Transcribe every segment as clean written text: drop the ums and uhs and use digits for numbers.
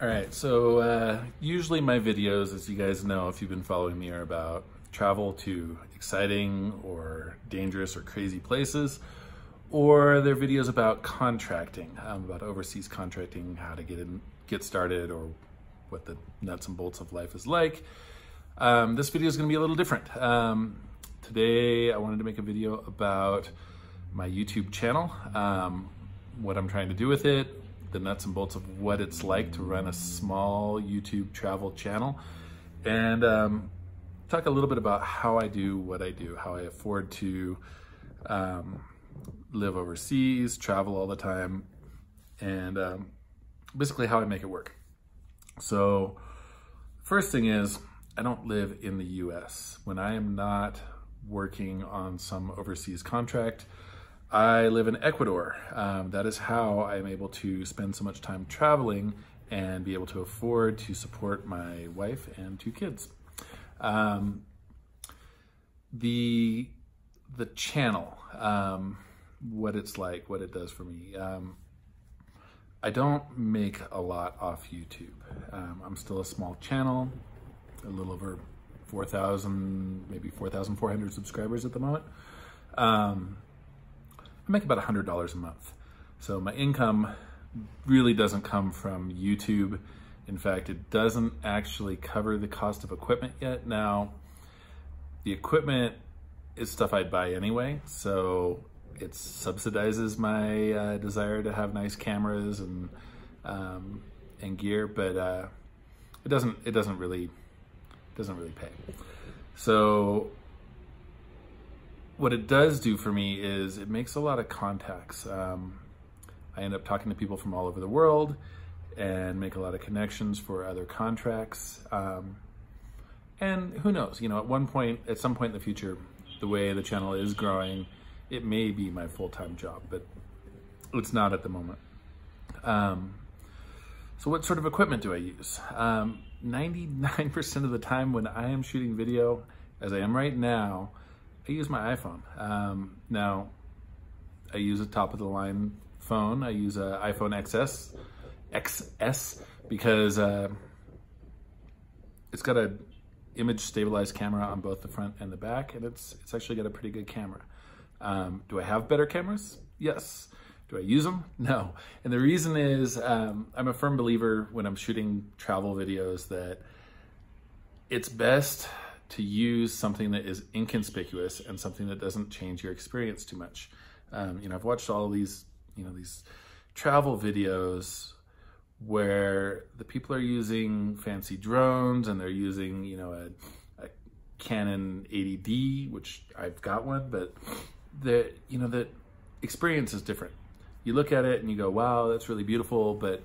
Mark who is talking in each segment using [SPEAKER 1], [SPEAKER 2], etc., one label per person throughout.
[SPEAKER 1] All right, so usually my videos, as you guys know, if you've been following me, are about travel to exciting or dangerous or crazy places, or they're videos about contracting, about overseas contracting, how to get started, or what the nuts and bolts of life is like. This video is going to be a little different. Today, I wanted to make a video about my YouTube channel, what I'm trying to do with it, the nuts and bolts of what it's like to run a small YouTube travel channel, and talk a little bit about how I do what I do, how I afford to live overseas, travel all the time, and basically how I make it work. So first thing is, I don't live in the US. When I am not working on some overseas contract, I live in Ecuador. That is how I'm able to spend so much time traveling and be able to afford to support my wife and 2 kids. The channel, what it's like, what it does for me. I don't make a lot off YouTube. I'm still a small channel, a little over 4,000, maybe 4,400 subscribers at the moment. I make about $100 a month. So my income really doesn't come from YouTube. In fact, it doesn't actually cover the cost of equipment yet. Now, the equipment is stuff I'd buy anyway, so it subsidizes my desire to have nice cameras and gear, but it doesn't really pay. So what it does do for me is it makes a lot of contacts. I end up talking to people from all over the world and make a lot of connections for other contracts. And who knows, you know, at some point in the future, the way the channel is growing, it may be my full-time job, but it's not at the moment. So what sort of equipment do I use? 99% of the time when I am shooting video, as I am right now, I use my iPhone. Now, I use a top-of-the-line phone. I use an iPhone XS because it's got an image stabilized camera on both the front and the back, and it's actually got a pretty good camera. Do I have better cameras? Yes. Do I use them? No. And the reason is I'm a firm believer when I'm shooting travel videos that it's best to use something that is inconspicuous and something that doesn't change your experience too much. You know, I've watched all these, these travel videos where the people are using fancy drones and they're using, a Canon 80D, which I've got one, but the experience is different. You look at it and you go, wow, that's really beautiful, but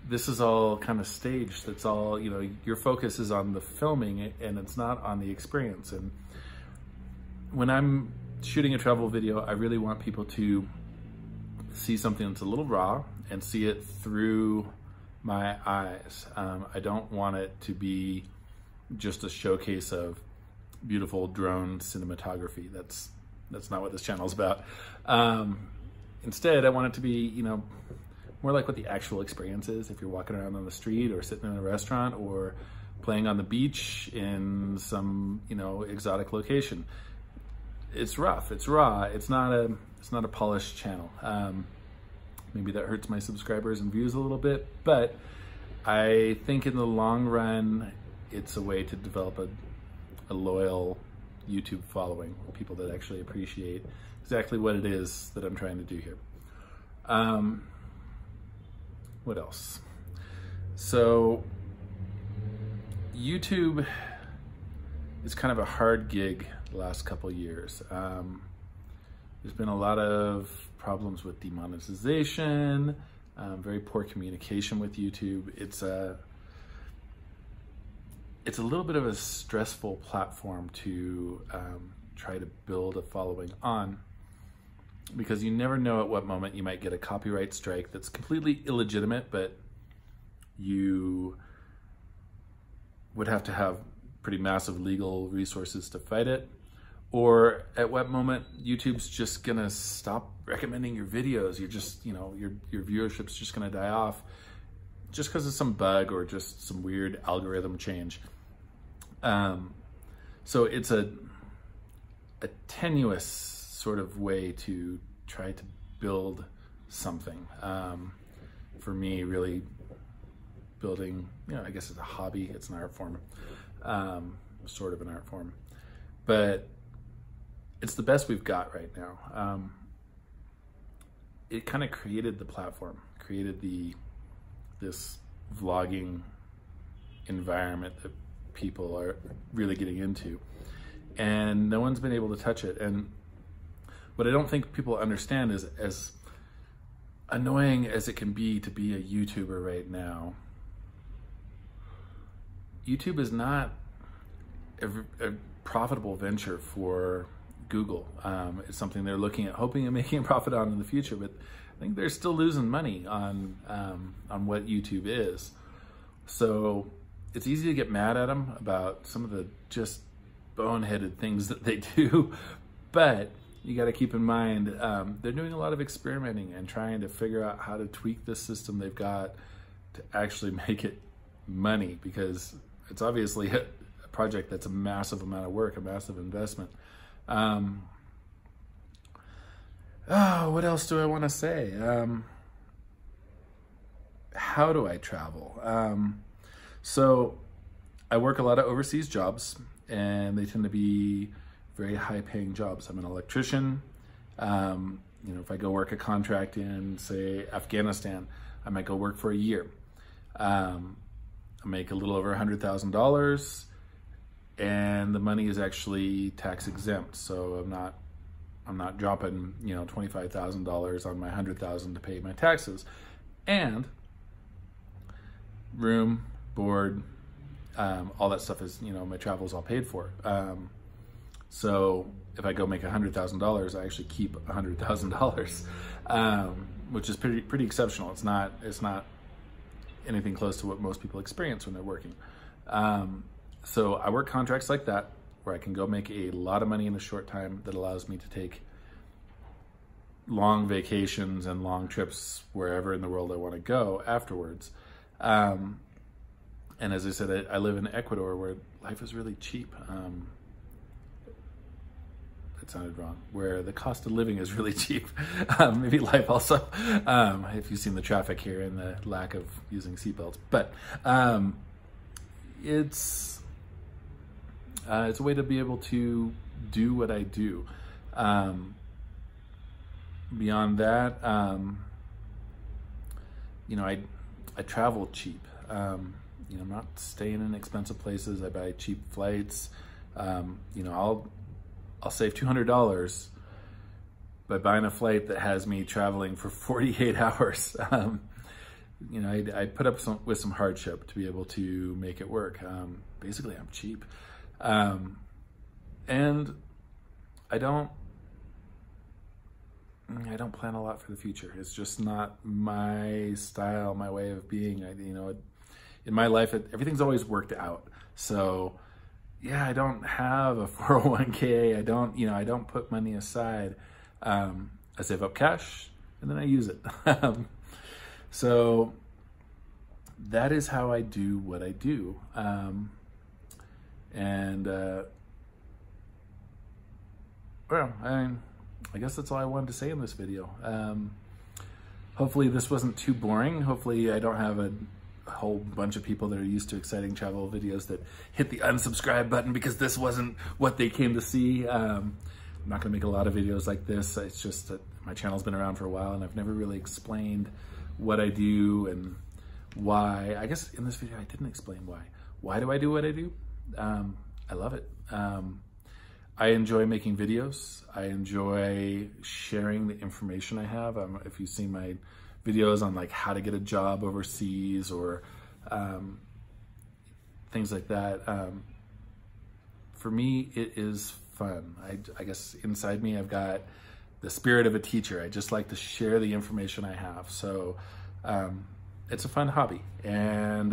[SPEAKER 1] this is all kind of staged. That's all, your focus is on the filming and it's not on the experience. And when I'm shooting a travel video, I really want people to see something that's a little raw and see it through my eyes. I don't want it to be just a showcase of beautiful drone cinematography. That's not what this channel is about. Instead, I want it to be, more like what the actual experience is. If you're walking around on the street or sitting in a restaurant or playing on the beach in some, exotic location. It's rough, it's raw, it's not a polished channel. Maybe that hurts my subscribers and views a little bit, but I think in the long run, it's a way to develop a loyal YouTube following, people that actually appreciate exactly what it is that I'm trying to do here. What else? So YouTube is kind of a hard gig the last couple years. There's been a lot of problems with demonetization, very poor communication with YouTube. It's a little bit of a stressful platform to try to build a following on, because you never know at what moment you might get a copyright strike that's completely illegitimate, but you would have to have pretty massive legal resources to fight it. Or at what moment YouTube's just gonna stop recommending your videos. You're just, your viewership's just gonna die off just because of some bug or just some weird algorithm change. So it's a tenuous sort of way to try to build something. For me, really building, I guess it's a hobby, it's an art form, sort of an art form, but it's the best we've got right now. It kind of created the platform, created this vlogging environment that people are really getting into, and no one's been able to touch it. And what I don't think people understand is, as annoying as it can be to be a YouTuber right now, YouTube is not a profitable venture for Google. It's something they're looking at, hoping and making a profit on in the future, but I think they're still losing money on what YouTube is. So it's easy to get mad at them about some of the just boneheaded things that they do, but you got to keep in mind they're doing a lot of experimenting and trying to figure out how to tweak this system they've got to actually make it money, because it's obviously a project that's a massive amount of work, a massive investment. What else do I want to say? How do I travel? So I work a lot of overseas jobs, and they tend to be very high-paying jobs. I'm an electrician. If I go work a contract in, say, Afghanistan, I might go work for a year. I make a little over $100,000, and the money is actually tax exempt. So I'm not dropping, $25,000 on my $100,000 to pay my taxes. And room, board, all that stuff is, my travel is all paid for. So if I go make $100,000, I actually keep $100,000, which is pretty exceptional. It's not anything close to what most people experience when they're working. So I work contracts like that, where I can go make a lot of money in a short time that allows me to take long vacations and long trips wherever in the world I want to go afterwards. And as I said, I live in Ecuador, where life is really cheap. That sounded wrong. Where the cost of living is really cheap. Maybe life also, if you've seen the traffic here and the lack of using seatbelts. But it's a way to be able to do what I do. Beyond that, I travel cheap. I'm not staying in expensive places. I buy cheap flights. I'll save $200 by buying a flight that has me traveling for 48 hours. I put up with some hardship to be able to make it work. Basically, I'm cheap. And I don't plan a lot for the future. It's just not my style, my way of being. In my life, everything's always worked out. So yeah, I don't have a 401k. I don't put money aside. I save up cash and then I use it. So that is how I do what I do. I guess that's all I wanted to say in this video. Hopefully this wasn't too boring. Hopefully I don't have a whole bunch of people that are used to exciting travel videos that hit the unsubscribe button because this wasn't what they came to see. I'm not gonna make a lot of videos like this. It's just that my channel's been around for a while and I've never really explained what I do and why. I guess in this video I didn't explain why. Why do I do what I do? I love it. I enjoy making videos. I enjoy sharing the information I have. If you've seen my videos on like how to get a job overseas or things like that, for me, it is fun. I guess inside me, I've got the spirit of a teacher. I just like to share the information I have. So it's a fun hobby. And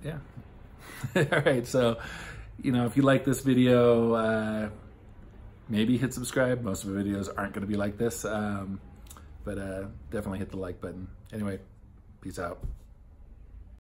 [SPEAKER 1] yeah. All right, so if you like this video, maybe hit subscribe. Most of the videos aren't going to be like this. but definitely hit the like button. Anyway, peace out.